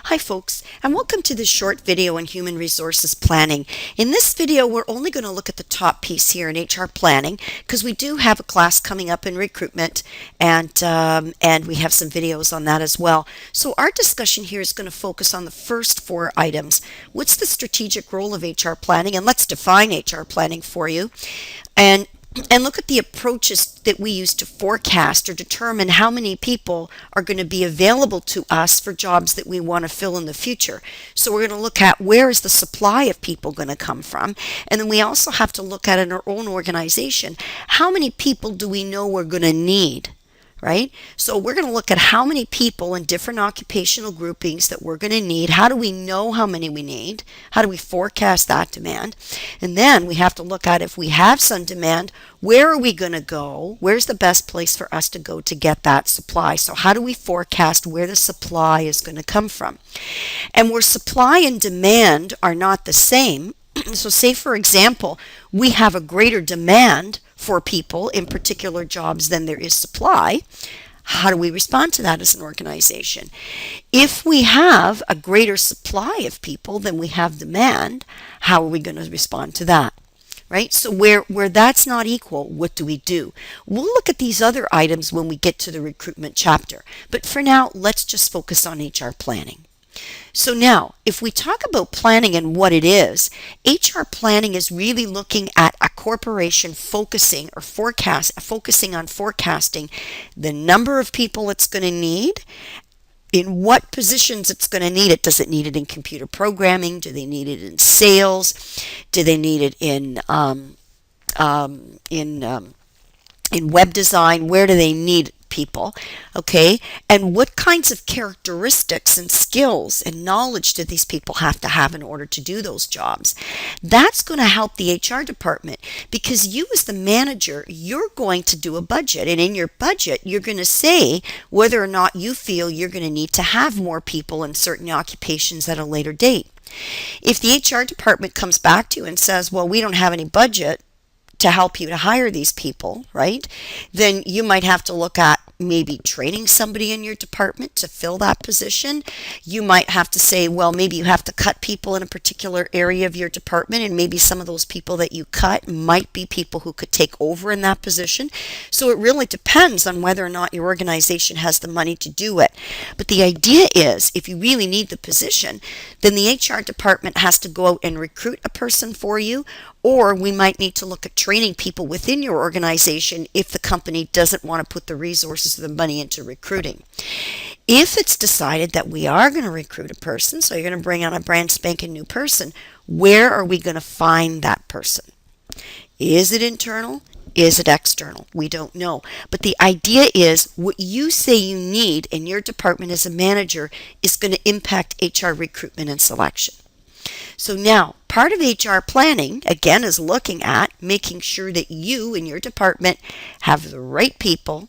Hi folks, and welcome to this short video on human resources planning. In this video, we're only going to look at the top piece here in HR planning because we do have a class coming up in recruitment and we have some videos on that as well. So our discussion here is going to focus on the first four items. What's the strategic role of HR planning? And let's define HR planning for you. And look at the approaches that we use to forecast or determine how many people are going to be available to us for jobs that we want to fill in the future. So we're going to look at where is the supply of people going to come from. And then we also have to look at in our own organization, how many people do we know we're going to need? Right? So we're going to look at how many people in different occupational groupings that we're going to need. How do we know how many we need? How do we forecast that demand? And then we have to look at if we have some demand, where are we going to go? Where's the best place for us to go to get that supply? So how do we forecast where the supply is going to come from? And where supply and demand are not the same, so say for example, we have a greater demand for people in particular jobs than there is supply. How do we respond to that as an organization? If we have a greater supply of people than we have demand, how are we going to respond to that? Right? So where that's not equal, what do we do? We'll look at these other items when we get to the recruitment chapter. But for now, let's just focus on HR planning. So now, if we talk about planning and what it is, HR planning is really looking at a corporation focusing on forecasting the number of people it's going to need, in what positions it's going to need it. Does it need it in computer programming? Do they need it in sales? Do they need it in web design? Where do they need people? Okay, and what kinds of characteristics and skills and knowledge do these people have to have in order to do those jobs? That's going to help the HR department, because you as the manager, you're going to do a budget, and in your budget you're going to say whether or not you feel you're going to need to have more people in certain occupations at a later date. If the HR department comes back to you and says, well, we don't have any budget to help you to hire these people, right? Then you might have to look at maybe training somebody in your department to fill that position. You might have to say, well, maybe you have to cut people in a particular area of your department, and maybe some of those people that you cut might be people who could take over in that position. So it really depends on whether or not your organization has the money to do it. But the idea is, if you really need the position, then the HR department has to go out and recruit a person for you, or we might need to look at training people within your organization if the company doesn't want to put the resources or the money into recruiting. If it's decided that we are going to recruit a person, so you're going to bring on a brand spanking new person, where are we going to find that person? Is it internal? Is it external? We don't know. But the idea is what you say you need in your department as a manager is going to impact HR recruitment and selection. So now, part of HR planning, again, is looking at making sure that you and your department have the right people,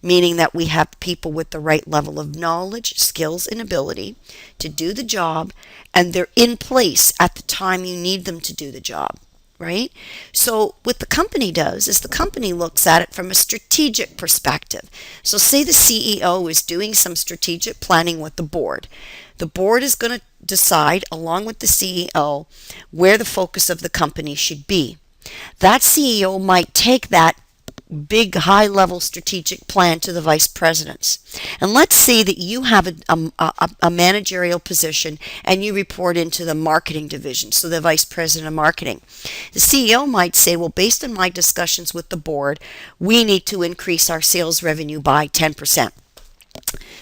meaning that we have people with the right level of knowledge, skills, and ability to do the job, and they're in place at the time you need them to do the job, right? So what the company does is the company looks at it from a strategic perspective. So say the CEO is doing some strategic planning with the board. The board is going to decide, along with the CEO, where the focus of the company should be. That CEO might take that big high-level strategic plan to the vice presidents. And let's say that you have a managerial position and you report into the marketing division, so the vice president of marketing. The CEO might say, well, based on my discussions with the board, we need to increase our sales revenue by 10%.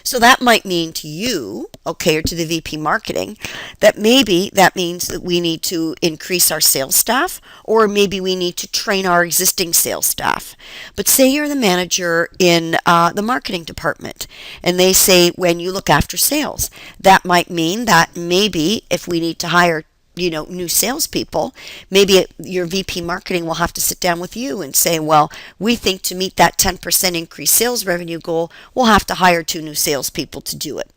So that might mean to you, okay, or to the VP marketing, that maybe that means that we need to increase our sales staff, or maybe we need to train our existing sales staff. But say you're the manager in the marketing department, and they say when you look after sales, that might mean that maybe if we need to hire new salespeople, maybe your VP marketing will have to sit down with you and say, well, we think to meet that 10% increased sales revenue goal, we'll have to hire 2 new salespeople to do it.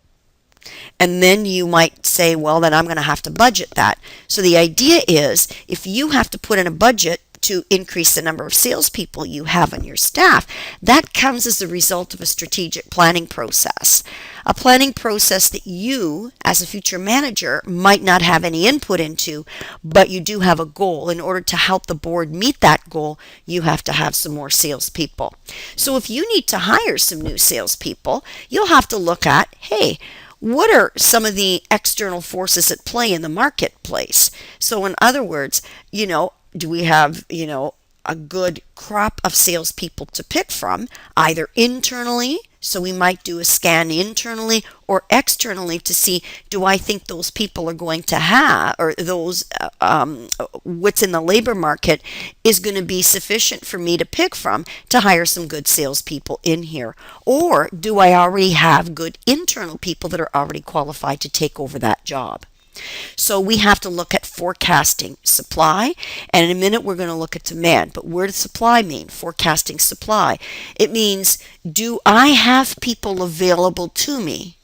And then you might say, well, then I'm going to have to budget that. So the idea is, if you have to put in a budget to increase the number of salespeople you have on your staff, that comes as a result of a strategic planning process. A planning process that you, as a future manager, might not have any input into, but you do have a goal. In order to help the board meet that goal, you have to have some more salespeople. So if you need to hire some new salespeople, you'll have to look at, hey, what are some of the external forces at play in the marketplace? So in other words, do we have, a good crop of salespeople to pick from, either internally, so we might do a scan internally, or externally to see, do I think those people are going to have, or those, what's in the labor market is going to be sufficient for me to pick from to hire some good salespeople in here? Or do I already have good internal people that are already qualified to take over that job? So we have to look at forecasting supply, and in a minute we're going to look at demand. But where does supply mean? Forecasting supply. It means, do I have people available to me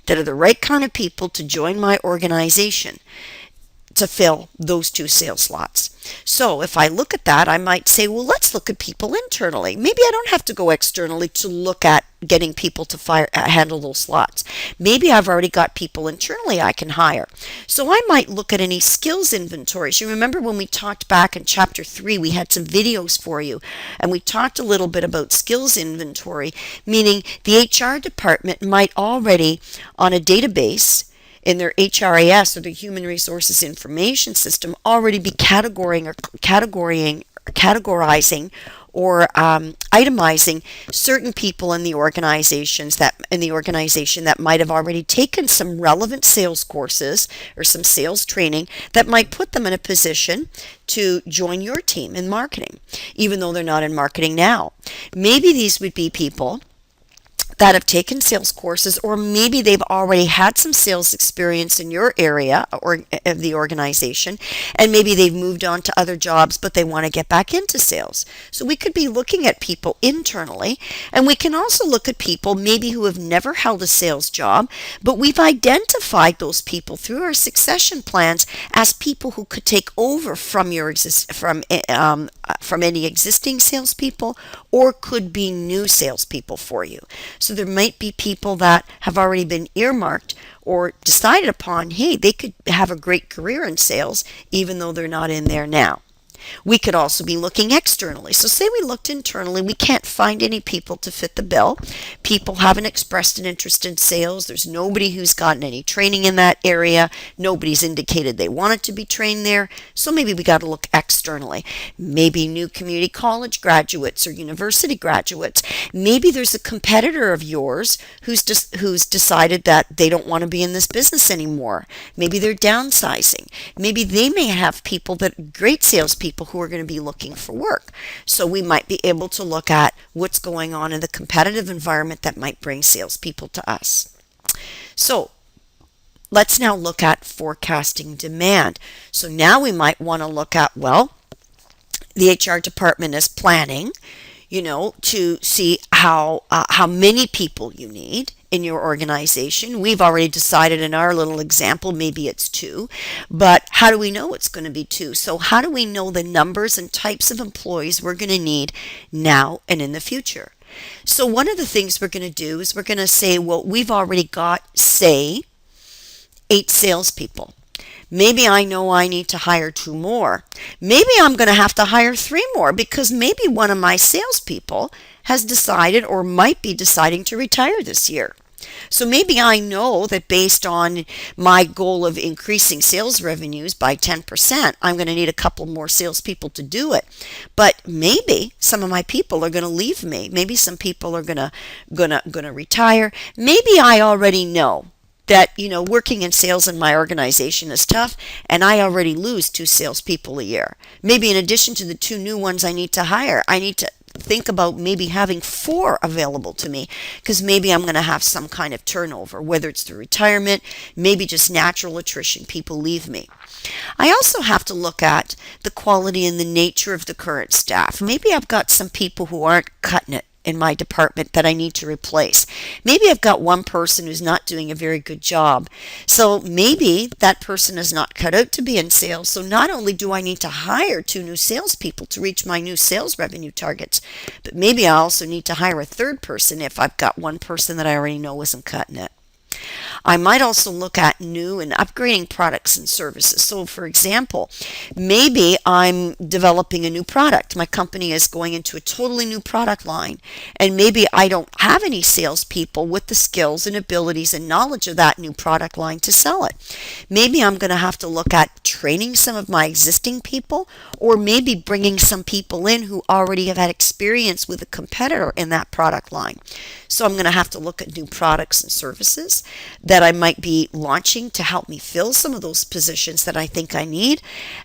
that are the right kind of people to join my organization to fill those 2 sales slots? So if I look at that, I might say, well, let's look at people internally. Maybe I don't have to go externally to look at getting people to handle those slots. Maybe I've already got people internally I can hire. So I might look at any skills inventories. You remember when we talked back in chapter 3, we had some videos for you, and we talked a little bit about skills inventory, meaning the HR department might already, on a database in their HRIS, or the Human Resources Information System, already be categorizing or itemizing certain people in the organization that might have already taken some relevant sales courses or some sales training that might put them in a position to join your team in marketing, even though they're not in marketing now. Maybe these would be people that have taken sales courses, or maybe they've already had some sales experience in your area or of the organization, and maybe they've moved on to other jobs, but they want to get back into sales. So we could be looking at people internally, and we can also look at people maybe who have never held a sales job, but we've identified those people through our succession plans as people who could take over from from any existing salespeople, or could be new salespeople for you. So there might be people that have already been earmarked or decided upon, hey, they could have a great career in sales even though they're not in there now. We could also be looking externally. So say we looked internally, we can't find any people to fit the bill. People haven't expressed an interest in sales. There's nobody who's gotten any training in that area. Nobody's indicated they wanted to be trained there. So maybe we got to look externally. Maybe new community college graduates or university graduates. Maybe there's a competitor of yours who's decided that they don't want to be in this business anymore. Maybe they're downsizing. Maybe they may have people that great salespeople who are going to be looking for work. So we might be able to look at what's going on in the competitive environment that might bring salespeople to us. So let's now look at forecasting demand. So now we might want to look at, well, the HR department is planning, to see how many people you need in your organization. We've already decided in our little example, maybe it's 2, but how do we know it's going to be 2? So how do we know the numbers and types of employees we're going to need now and in the future? So one of the things we're going to do is we're going to say, well, we've already got, say, 8 salespeople. Maybe I know I need to hire 2 more. Maybe I'm going to have to hire 3 more because maybe one of my salespeople has decided or might be deciding to retire this year. So maybe I know that based on my goal of increasing sales revenues by 10%, I'm going to need a couple more salespeople to do it. But maybe some of my people are going to leave me. Maybe some people are going to retire. Maybe I already know that, working in sales in my organization is tough, and I already lose 2 salespeople a year. Maybe in addition to the 2 new ones I need to hire, I need to think about maybe having 4 available to me, because maybe I'm going to have some kind of turnover, whether it's through retirement, maybe just natural attrition, people leave me. I also have to look at the quality and the nature of the current staff. Maybe I've got some people who aren't cutting it in my department that I need to replace. Maybe I've got one person who's not doing a very good job. So maybe that person is not cut out to be in sales. So not only do I need to hire 2 new salespeople to reach my new sales revenue targets, but maybe I also need to hire a third person if I've got one person that I already know isn't cutting it. I might also look at new and upgrading products and services. So, for example, maybe I'm developing a new product. My company is going into a totally new product line, and maybe I don't have any salespeople with the skills and abilities and knowledge of that new product line to sell it. Maybe I'm going to have to look at training some of my existing people, or maybe bringing some people in who already have had experience with a competitor in that product line. So I'm going to have to look at new products and services that I might be launching to help me fill some of those positions that I think I need.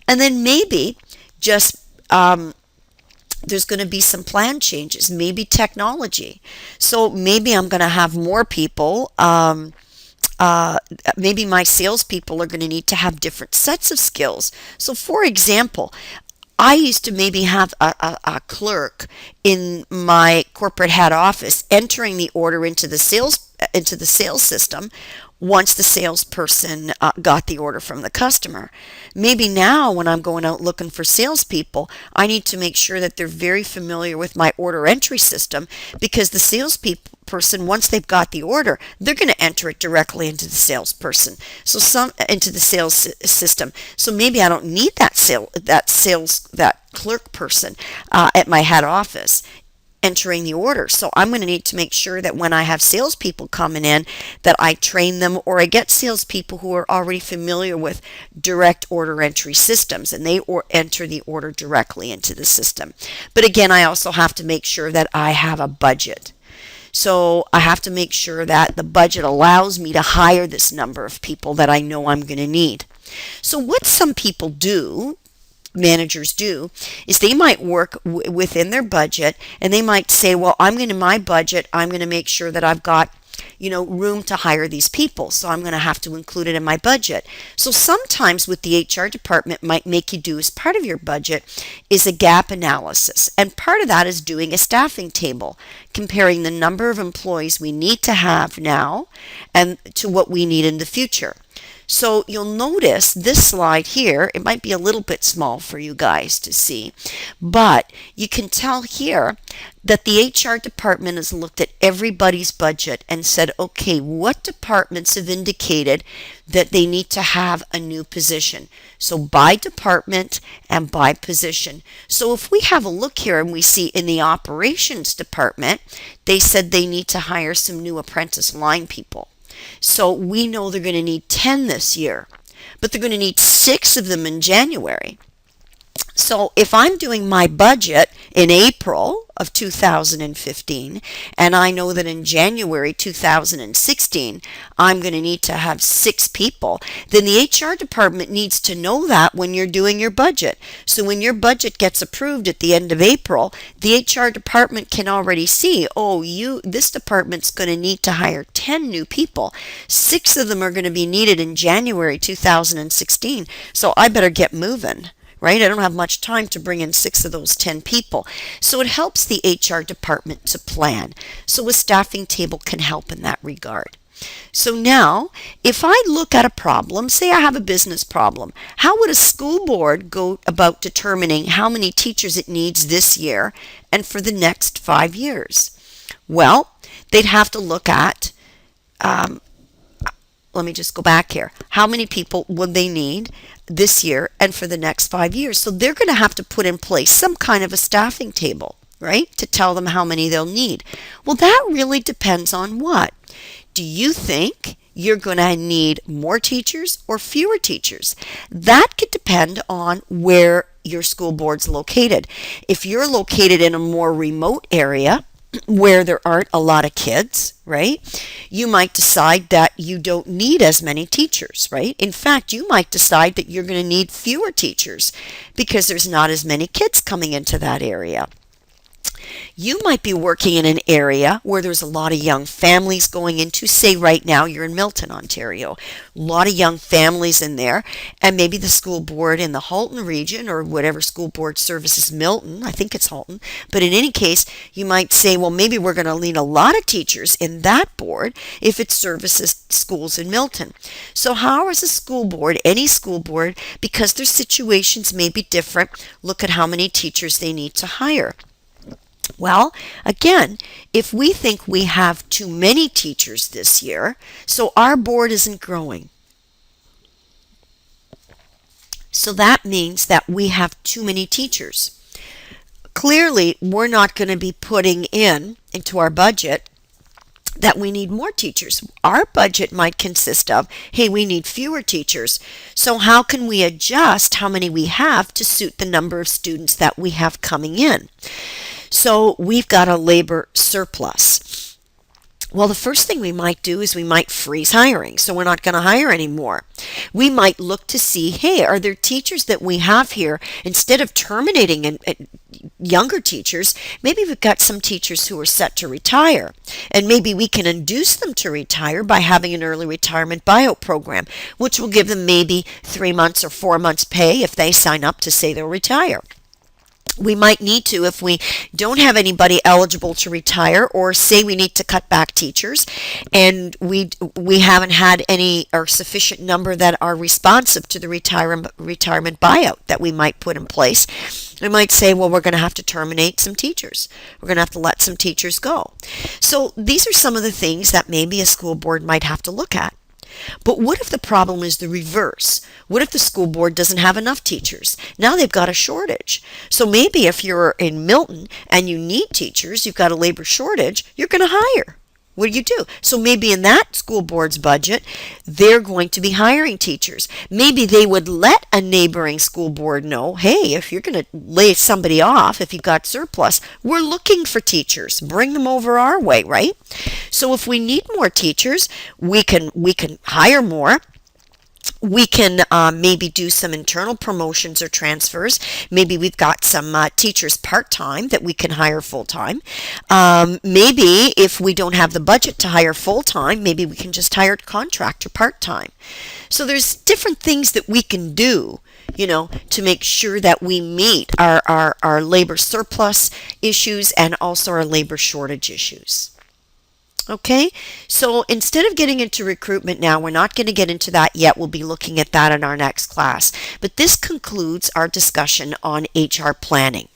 And then maybe just there's going to be some plan changes, maybe technology. So maybe I'm going to have more people. Maybe my salespeople are going to need to have different sets of skills. So, for example, I used to maybe have a clerk in my corporate head office entering the order into the sales system once the salesperson got the order from the customer. Maybe now when I'm going out looking for salespeople, I need to make sure that they're very familiar with my order entry system, because the salesperson, once they've got the order, they're going to enter it directly into the salesperson. So into the sales system. So maybe I don't need that clerk person at my head office entering the order. So I'm going to need to make sure that when I have salespeople coming in, that I train them, or I get salespeople who are already familiar with direct order entry systems, and they enter the order directly into the system. But again, I also have to make sure that I have a budget. So I have to make sure that the budget allows me to hire this number of people that I know I'm going to need. So what some people do, managers do, is they might work within their budget, and they might say, well, I'm going to make sure that I've got room to hire these people, so I'm going to have to include it in my budget. So sometimes what the HR department might make you do as part of your budget is a gap analysis, and part of that is doing a staffing table, comparing the number of employees we need to have now and to what we need in the future. So you'll notice this slide here, it might be a little bit small for you guys to see, but you can tell here that the HR department has looked at everybody's budget and said, okay, what departments have indicated that they need to have a new position? So by department and by position. So if we have a look here and we see in the operations department, they said they need to hire some new apprentice line people. So we know they're going to need 10 this year, but they're going to need 6 of them in January. So if I'm doing my budget in April of 2015, and I know that in January 2016, I'm going to need to have 6 people, then the HR department needs to know that when you're doing your budget. So when your budget gets approved at the end of April, the HR department can already see, this department's going to need to hire 10 new people. 6 of them are going to be needed in January 2016. So I better get moving. Right? I don't have much time to bring in 6 of those 10 people. So it helps the HR department to plan. So a staffing table can help in that regard. So now, if I look at a problem, say I have a business problem, how would a school board go about determining how many teachers it needs this year and for the next 5 years? Well, they'd have to look at let me just go back here. How many people would they need this year and for the next 5 years? So they're going to have to put in place some kind of a staffing table, right, to tell them how many they'll need. Well, that really depends on what? Do you think you're going to need more teachers or fewer teachers? That could depend on where your school board's located. If you're located in a more remote area, where there aren't a lot of kids, right? You might decide that you don't need as many teachers, right? In fact, you might decide that you're going to need fewer teachers because there's not as many kids coming into that area. You might be working in an area where there's a lot of young families going into, say right now you're in Milton, Ontario. A lot of young families in there, and maybe the school board in the Halton region or whatever school board services Milton, I think it's Halton, but in any case, you might say, well, maybe we're going to need a lot of teachers in that board if it services schools in Milton. So how is a school board, any school board, because their situations may be different, look at how many teachers they need to hire? Well, again, if we think we have too many teachers this year, so our board isn't growing. So that means that we have too many teachers. Clearly, we're not going to be putting into our budget that we need more teachers. Our budget might consist of, hey, we need fewer teachers. So how can we adjust how many we have to suit the number of students that we have coming in? So we've got a labor surplus. Well, the first thing we might do is we might freeze hiring. So we're not going to hire anymore. We might look to see, hey, are there teachers that we have here, instead of terminating younger teachers, maybe we've got some teachers who are set to retire, and maybe we can induce them to retire by having an early retirement buyout program, which will give them maybe 3 months or 4 months pay if they sign up to say they'll retire. We might need to, if we don't have anybody eligible to retire, or say we need to cut back teachers and we haven't had any or sufficient number that are responsive to the retirement buyout that we might put in place. We might say, well, we're going to have to terminate some teachers. We're going to have to let some teachers go. So these are some of the things that maybe a school board might have to look at. But what if the problem is the reverse? What if the school board doesn't have enough teachers? Now they've got a shortage. So maybe if you're in Milton and you need teachers, you've got a labor shortage, you're going to hire. What do? So maybe in that school board's budget, they're going to be hiring teachers. Maybe they would let a neighboring school board know, hey, if you're going to lay somebody off, if you've got surplus, we're looking for teachers. Bring them over our way, right? So if we need more teachers, we can hire more. We can maybe do some internal promotions or transfers. Maybe we've got some teachers part-time that we can hire full-time. Maybe if we don't have the budget to hire full-time, maybe we can just hire contractor part-time. So there's different things that we can do, to make sure that we meet our labor surplus issues and also our labor shortage issues. Okay, so instead of getting into recruitment now, we're not going to get into that yet. We'll be looking at that in our next class. But this concludes our discussion on HR planning.